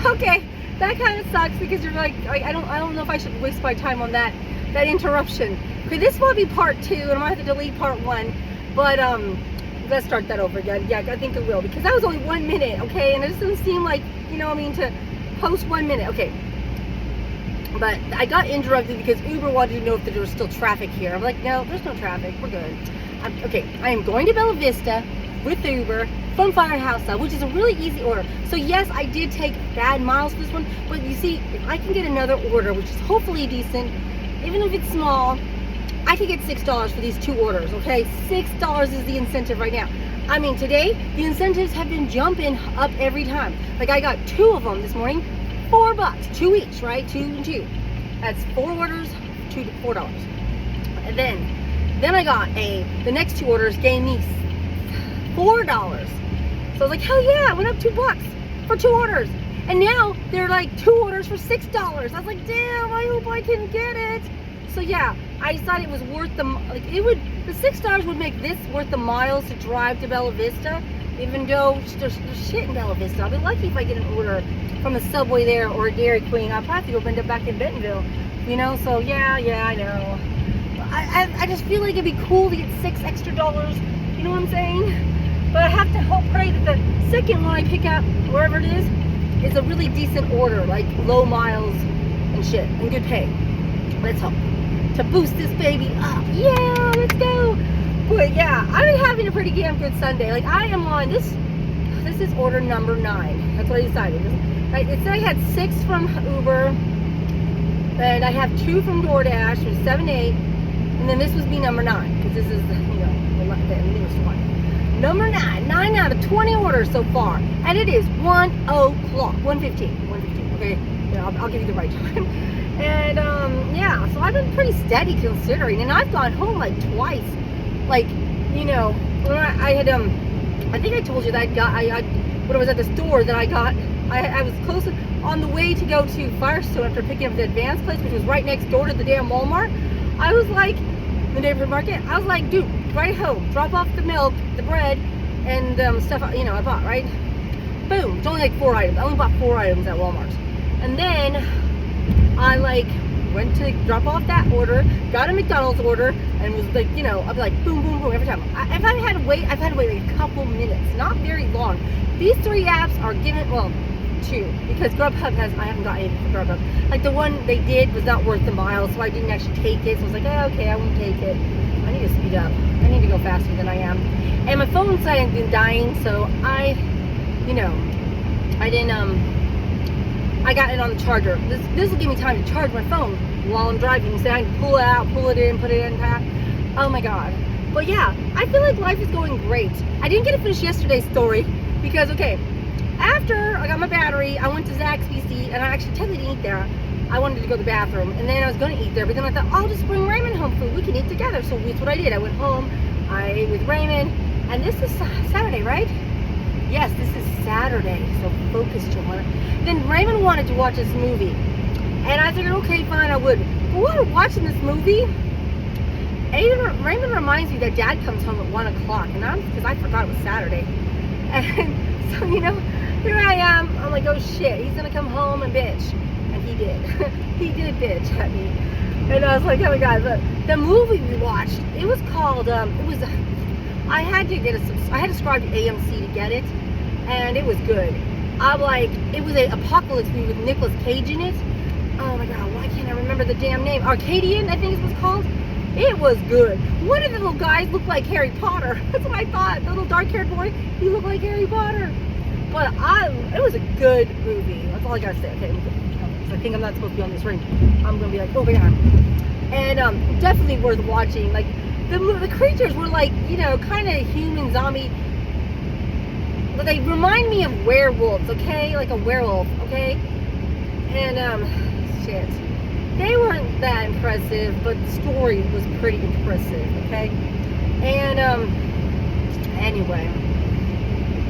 Okay, that kind of sucks because you're like, I don't know if I should waste my time on that interruption. Okay, this will be part 2, and I'm gonna have to delete part 1. But let's start that over again. Yeah, I think it will, because that was only 1 minute. Okay, and it doesn't seem like, you know what I mean, to post 1 minute. Okay, but I got interrupted because Uber wanted to know if there was still traffic here. I'm like, no, there's no traffic. We're good. Okay, I am going to Bella Vista with Uber from Firehouse, which is a really easy order. So yes, I did take bad miles for this one, but you see, if I can get another order, which is hopefully decent, even if it's small, I could get $6 for these 2 orders, okay? $6 is the incentive right now. I mean, today, the incentives have been jumping up every time. Like, I got 2 of them this morning, $4, 2 each, right? 2 and 2. That's 4 orders, $4. And then I got the next 2 orders gave me $4. So I was like, hell yeah, I went up $2 for 2 orders. And now they're like 2 orders for $6. I was like, damn, I hope I can get it. So yeah, I decided it was worth the $6 would make this worth the miles to drive to Bella Vista, even though there's shit in Bella Vista. I'll be lucky if I get an order from a Subway there or a Dairy Queen. I'll probably go end up back in Bentonville, you know. So yeah, I know. I just feel like it'd be cool to get $6 extra. You know what I'm saying? But I have to hope, pray that the second one I pick up, wherever it is a really decent order, like low miles and shit and good pay. Let's hope to boost this baby up. Yeah, let's go. But yeah, I've been having a pretty damn good Sunday. Like, I am on this is order number 9. That's what I decided. It said I had 6 from Uber, and I have 2 from DoorDash, which is 7, 8, and then this was be number 9, because this is, you know, the newest one. Number 9 out of 20 orders so far, and it is 1:15, okay? Yeah, I'll give you the right time. And yeah, so I've been pretty steady considering, and I've gone home like twice. Like, you know, I had I think I told you that when I was at the store that I was close on the way to go to Firestone after picking up the Advance place, which was right next door to the damn Walmart. I was like, the neighborhood market, I was like, dude, right home, drop off the milk, the bread, and stuff, you know, I bought, right? Boom, it's only like 4 items. I only bought 4 items at Walmart. And then I like went to drop off that order, got a McDonald's order, and was like, you know, I'd be like boom, boom, boom every time. If I've had to wait like a couple minutes, not very long. These 3 apps are given, well, 2, because Grubhub I haven't got anything for Grubhub. Like, the one they did was not worth the miles, so I didn't actually take it. So I was like, oh, okay, I won't take it. I need to speed up. I need to go faster than I am. And my phone's been dying, so you know, I didn't, I got it on the charger. This will give me time to charge my phone while I'm driving. So I can pull it out, pull it in, put it in pack. Oh my God. But yeah, I feel like life is going great. I didn't get to finish yesterday's story because, okay, after I got my battery, I went to Zaxby's to eat, and I actually technically didn't eat there. I wanted to go to the bathroom, and then I was going to eat there, but then I thought, I'll just bring Raymond home food. We can eat together. So that's what I did. I went home, I ate with Raymond, and this is Saturday, right? Yes, this is Saturday, so focus, Joanna. Then Raymond wanted to watch this movie, and I figured, okay, fine, I would. But while we're watching this movie, Raymond reminds me that Dad comes home at 1 o'clock, and because I forgot it was Saturday. And so, you know, here I am. I'm like, oh shit, he's gonna come home and bitch, and he did. He did bitch at me, and I was like, oh my God. Look, the movie we watched, it was called. I had to subscribe to AMC to get it, and it was good. I'm like, it was an apocalypse movie with Nicolas Cage in it. Oh my God, why can't I remember the damn name? Arcadian, I think it was called. It was good. One of the little guys looked like Harry Potter. That's what I thought. The little dark-haired boy, he looked like Harry Potter. But it was a good movie. That's all I gotta say. Okay, I think I'm not supposed to be on this ring. I'm gonna be like, oh my God. And definitely worth watching. Like, the creatures were like, you know, kind of human zombie. But they remind me of werewolves, okay? Like a werewolf, okay? And shit. They weren't that impressive, but the story was pretty impressive, okay? And anyway,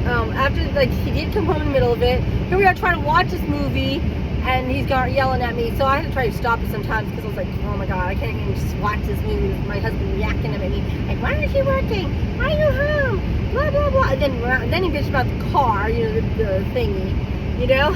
after, like, he did come home in the middle of it. Here we are trying to watch this movie, and he's yelling at me. So I had to try to stop it sometimes because I was like, oh my God, I can't even just watch this movie with my husband yakking at me. Like, why aren't you working? Why are you home? Blah, blah, blah. And then he bitched about the car, you know, the thingy, you know?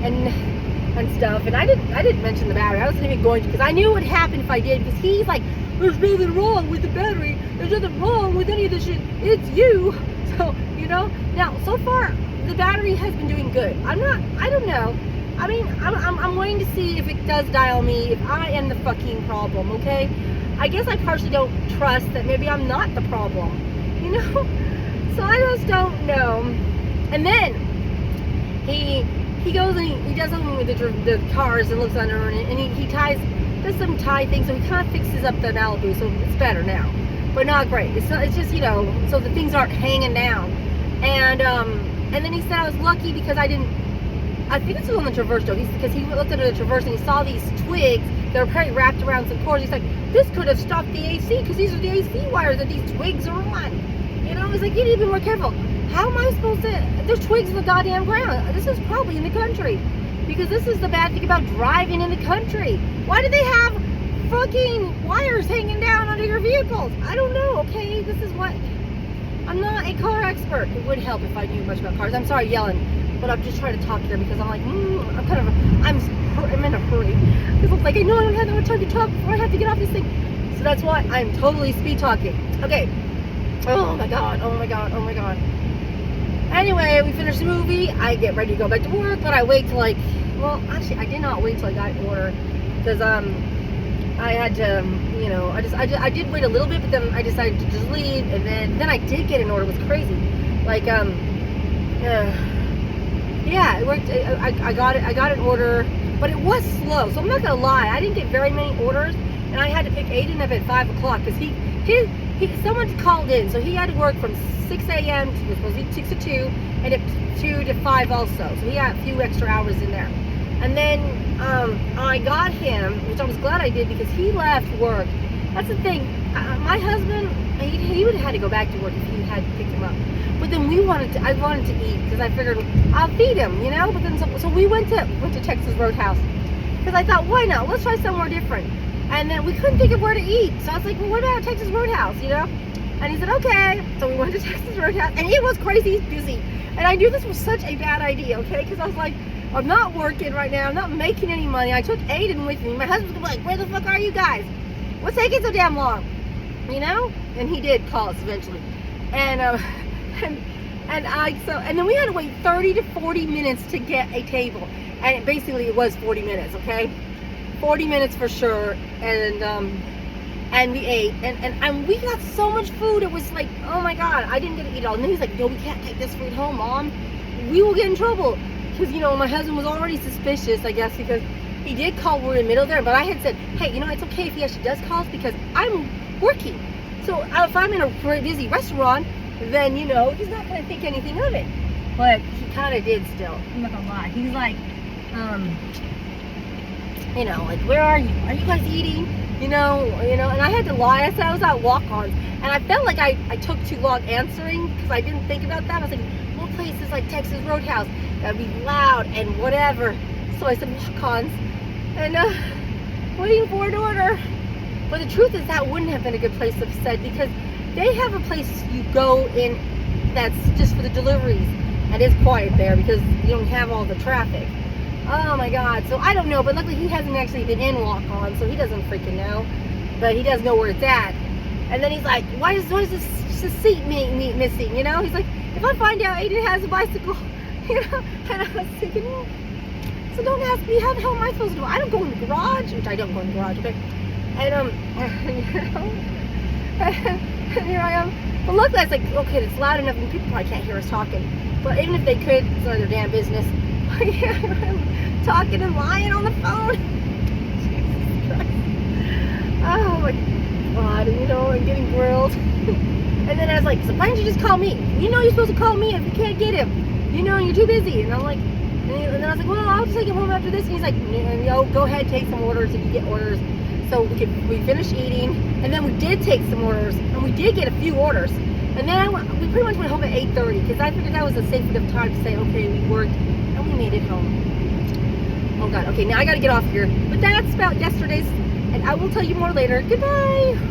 and stuff. And I didn't mention the battery. I wasn't even going to, because I knew it would happen if I did. Because he's like, there's nothing wrong with the battery. There's nothing wrong with any of this shit. It's you. So, you know. Now, so far, the battery has been doing good. I don't know. I mean, I'm waiting to see if it does die on me, if I am the fucking problem, okay? I guess I partially don't trust that maybe I'm not the problem, you know? So I just don't know. And then he goes and he does something with the cars and looks under and he does some tie thing, so he kind of fixes up the Malibu, so it's better now, but not great. It's just, you know, so the things aren't hanging down. And then he said I was lucky because I think this was on the Traverse though, because he looked at the Traverse and he saw these twigs that were probably wrapped around some cords. He's like, this could have stopped the AC, because these are the AC wires that these twigs are on. You know, he's like, you need to be more careful. How am I supposed to, there's twigs in the goddamn ground. This is probably in the country, because this is the bad thing about driving in the country. Why do they have fucking wires hanging down under your vehicles? I don't know, okay? This is what, I'm not a car expert. It would help if I knew much about cars. I'm sorry yelling, but I'm just trying to talk here because I'm like, I'm in a hurry. Because I'm like, I know I don't have that much time to talk before I have to get off this thing. So that's why I'm totally speed talking. Okay. Oh my god, oh my god, oh my god. Anyway, we finished the movie. I get ready to go back to work, but I wait till like, well, actually, I did not wait till I got an order, because I had to, you know, I did wait a little bit, but then I decided to just leave, and then I did get an order. It was crazy. Like, yeah, it worked. I got an order, but it was slow. So I'm not gonna lie, I didn't get very many orders, and I had to pick Aiden up at 5 o'clock because someone called in, so he had to work from 6 a.m. to, it was supposed to be 6 to 2, and at 2 to 5 also. So he had a few extra hours in there. And then I got him, which I was glad I did, because he left work. That's the thing. My husband, he would have had to go back to work if he had picked him up. But then I wanted to eat, because I figured I'll feed him, you know. But then so we went to Texas Roadhouse, because I thought, why not? Let's try somewhere different. And then we couldn't think of where to eat, so I was like, well, what about Texas Roadhouse, you know? And he said, okay. So we went to Texas Roadhouse, and it was crazy busy. And I knew this was such a bad idea, okay? Because I was like, I'm not working right now. I'm not making any money. I took Aiden with me. My husband's gonna be like, where the fuck are you guys? What's taking so damn long? You know? And he did call us eventually. And and then we had to wait 30 to 40 minutes to get a table. And basically it was 40 minutes, okay? 40 minutes for sure. And we ate, and we got so much food. It was like, oh my god, I didn't get to eat it all. And then he's like, no, we can't take this food home, Mom. We will get in trouble. Because, you know, my husband was already suspicious, I guess, because he did call. We're in the middle there, but I had said, hey, you know, it's okay if he actually does call us, because I'm working. So if I'm in a very busy restaurant, then, you know, he's not going to think anything of it. But he kind of did still. I'm not going to lie. He's like, you know, like, where are you? Are you guys eating? You know, and I had to lie. I said I was at walk-ons, and I felt like I took too long answering, because I didn't think about that. I was like, what place is like Texas Roadhouse? That'd be loud and whatever. So I said walk-ons, and waiting for an order. But the truth is, that wouldn't have been a good place to have said, because they have a place you go in that's just for the deliveries, and it's quiet there because you don't have all the traffic. Oh my god. So I don't know, but luckily he hasn't actually been in walk-on, so he doesn't freaking know, but he does know where it's at. And then he's like, why is this seat missing, you know? He's like, if I find out Aiden has a bicycle, you know. And I was thinking, well, so don't ask me, how the hell am I supposed to do it? I don't go in the garage, which I don't go in the garage, okay? And you know, and here I am. But luckily I was like, okay, it's loud enough and people probably can't hear us talking, but even if they could, it's none of their damn business. Yeah, I'm talking and lying on the phone. Jesus Christ. Oh my god, you know, I'm getting grilled. And then I was like, so why don't you just call me? You know you're supposed to call me if you can't get him. You know, you're too busy. And I'm like, and then I was like, well, I'll just take him home after this. And he's like, no, go ahead, take some orders if you get orders. So we finished eating, and then we did take some orders, and we did get a few orders. And then we pretty much went home at 8:30, because I figured that was a safe enough time to say, okay, we worked, and we made it home. Oh god, okay, now I gotta get off here. But that's about yesterday's, and I will tell you more later. Goodbye!